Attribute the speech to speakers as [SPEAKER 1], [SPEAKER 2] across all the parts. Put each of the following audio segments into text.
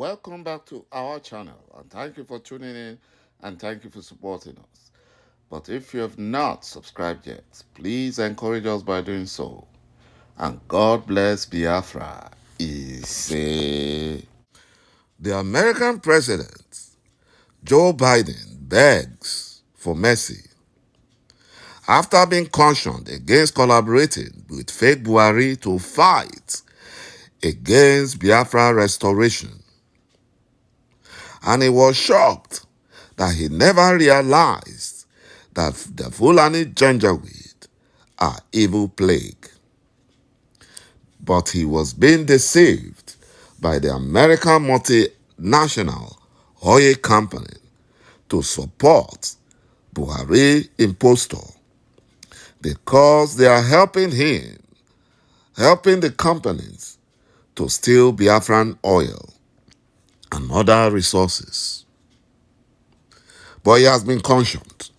[SPEAKER 1] Welcome back to our channel, and thank you for tuning in and thank you for supporting us. But if you have not subscribed yet, please encourage us by doing so. And God bless Biafra. The American president, Joe Biden, begs for mercy after being cautioned against collaborating with fake Buhari to fight against Biafra restoration. And he was shocked that he never realized that the Fulani Janjaweed are evil plague. But he was being deceived by the American multinational oil company to support Buhari impostor because they are helping the companies to steal Biafran oil and other resources. But he has been cautioned,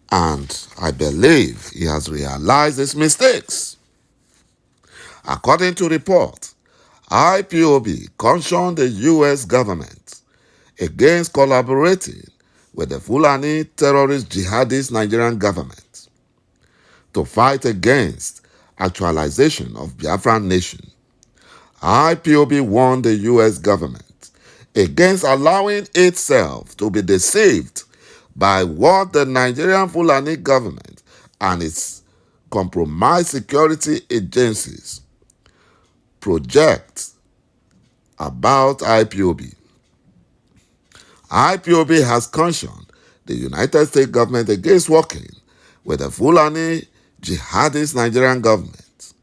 [SPEAKER 1] and I believe he has realized his mistakes. According to report, IPOB cautioned the U.S. government against collaborating with the Fulani terrorist jihadist Nigerian government to fight against actualization of Biafran nation. IPOB warned the U.S. government against allowing itself to be deceived by what the Nigerian Fulani government and its compromised security agencies project about IPOB. IPOB has cautioned the United States government against working with the Fulani jihadist Nigerian government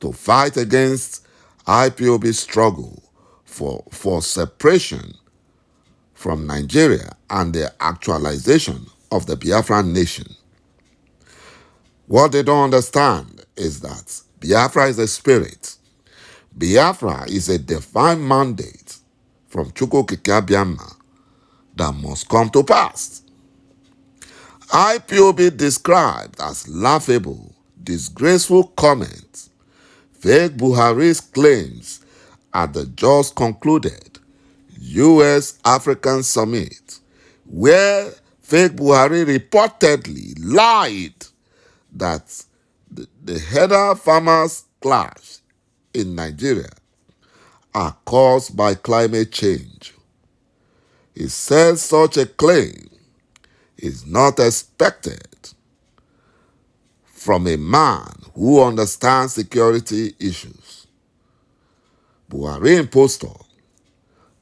[SPEAKER 1] to fight against IPOB's struggle for separation from Nigeria and the actualization of the Biafran nation. What they don't understand is that Biafra is a spirit. Biafra is a divine mandate from ța UN that must come to pass. IPOB described as laughable, disgraceful comments, fake Buhari's claims at the just concluded U.S.-African summit, where fake Buhari reportedly lied that the header farmers clash in Nigeria are caused by climate change. He says such a claim is not expected from a man who understands security issues. Buhari impostor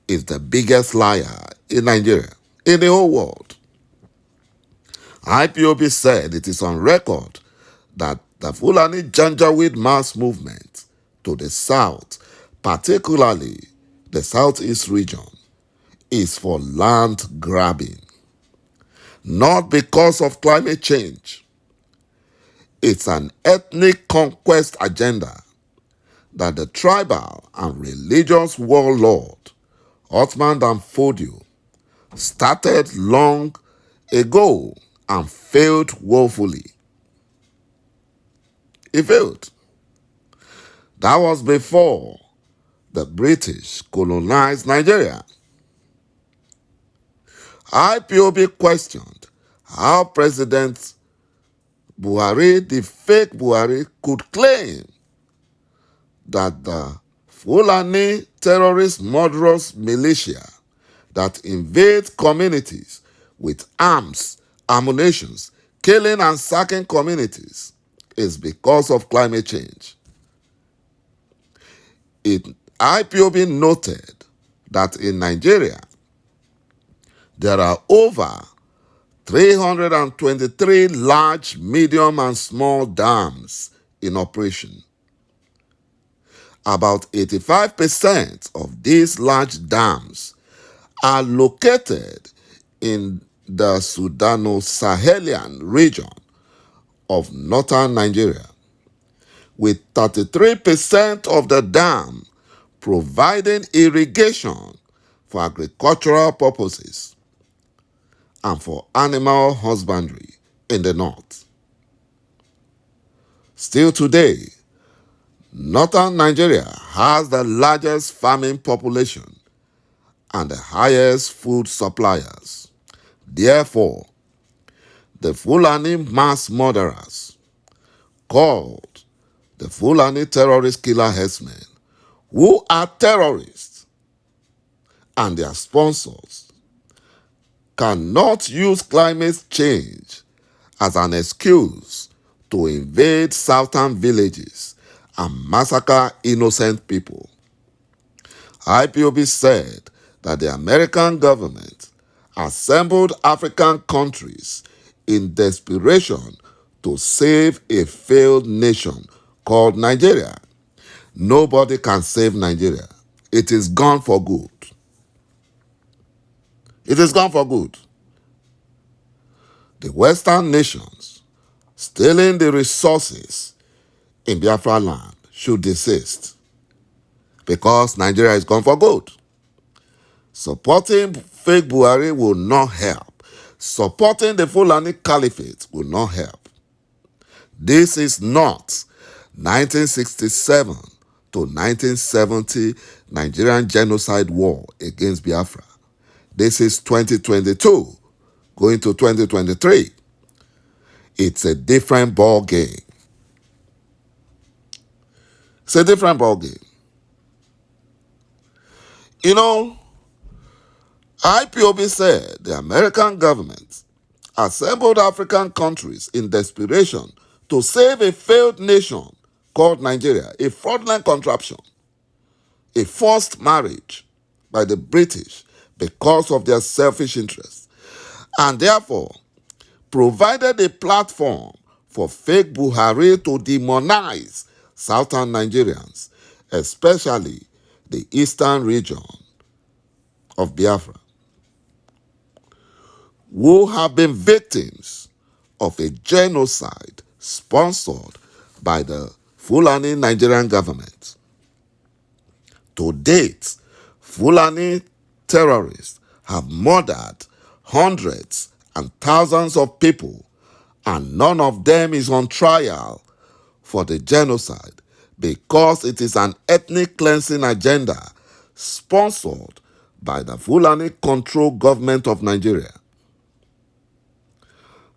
[SPEAKER 1] is the biggest liar in Nigeria, in the whole world. IPOB said it is on record that the Fulani Janjaweed mass movement to the south, particularly the southeast region, is for land grabbing, not because of climate change. It's an ethnic conquest agenda that the tribal and religious warlord Othman Dan Fodio started long ago and failed woefully. He failed. That was before the British colonized Nigeria. IPOB questioned how President Buhari, the fake Buhari, could claim that the Fulani terrorist murderous militia that invade communities with arms, ammunitions, killing and sacking communities is because of climate change. IPOB noted that in Nigeria, there are over 323 large, medium, and small dams in operation. About 85% of these large dams are located in the Sudano-Sahelian region of northern Nigeria, with 33% of the dam providing irrigation for agricultural purposes and for animal husbandry in the north. Still today, northern Nigeria has the largest farming population and the highest food suppliers. Therefore, the Fulani mass murderers, called the Fulani terrorist killer herdsmen, who are terrorists and their sponsors, cannot use climate change as an excuse to invade southern villages and massacre innocent people. IPOB said that the American government assembled African countries in desperation to save a failed nation called Nigeria. Nobody can save Nigeria. It is gone for good. It is gone for good. The Western nations stealing the resources in Biafra land should desist because Nigeria is gone for good. Supporting fake Buhari will not help. Supporting the Fulani Caliphate will not help. This is not 1967 to 1970 Nigerian genocide war against Biafra. This is 2022 going to 2023. It's a different ball game. It's a different ball game. You know, IPOB said the American government assembled African countries in desperation to save a failed nation called Nigeria, a fraudulent contraption, a forced marriage by the British because of their selfish interests, and therefore provided a platform for fake Buhari to demonize southern Nigerians, especially the eastern region of Biafra, who have been victims of a genocide sponsored by the Fulani Nigerian government. To date, Fulani terrorists have murdered hundreds and thousands of people, and none of them is on trial for the genocide because it is an ethnic cleansing agenda sponsored by the Fulani-controlled government of Nigeria.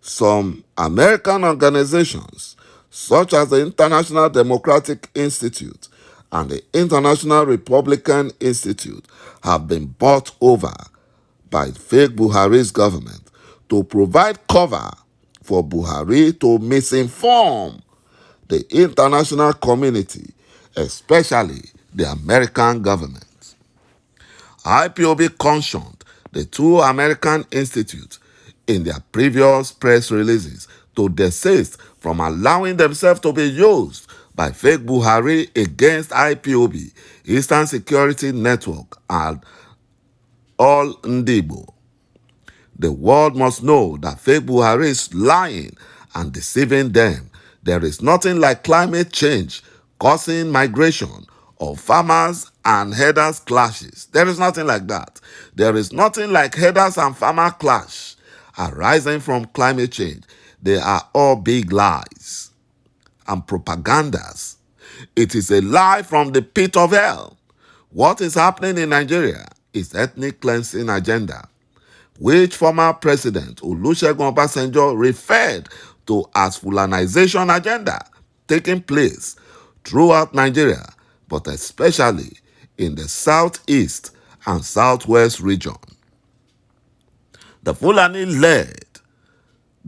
[SPEAKER 1] Some American organizations, such as the International Democratic Institute and the International Republican Institute, have been bought over by fake Buhari's government to provide cover for Buhari to misinform the international community, especially the American government. IPOB cautioned the two American institutes in their previous press releases to desist from allowing themselves to be used by fake Buhari against IPOB, Eastern Security Network, and all Ndibo. The world must know that fake Buhari is lying and deceiving them. There is nothing like climate change causing migration of farmers and herders clashes. There is nothing like that. There is nothing like herders and farmer clash arising from climate change. They are all big lies and propagandas. It is a lie from the pit of hell. What is happening in Nigeria is ethnic cleansing agenda, which former President Olusegun Obasanjo referred to as Fulanization agenda, taking place throughout Nigeria, but especially in the southeast and southwest region. The Fulani-led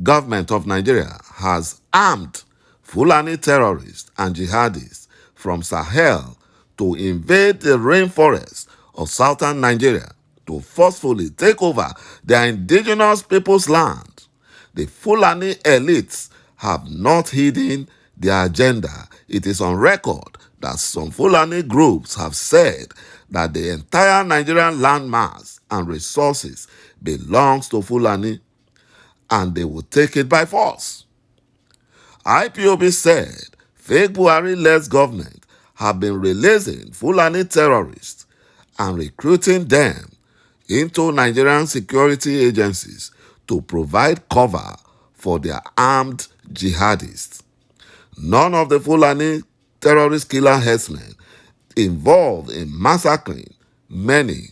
[SPEAKER 1] government of Nigeria has armed Fulani terrorists and jihadists from Sahel to invade the rainforest of southern Nigeria to forcefully take over their indigenous people's land. The Fulani elites have not hidden their agenda. It is on record that some Fulani groups have said that the entire Nigerian landmass and resources belongs to Fulani and they will take it by force. IPOB said fake Buhari-led government have been releasing Fulani terrorists and recruiting them into Nigerian security agencies to provide cover for their armed jihadists. None of the Fulani terrorist killer herdsmen involved in massacring many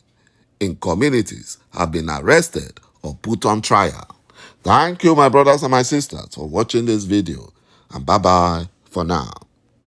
[SPEAKER 1] in communities have been arrested or put on trial. Thank you, my brothers and my sisters, for watching this video, and bye-bye for now.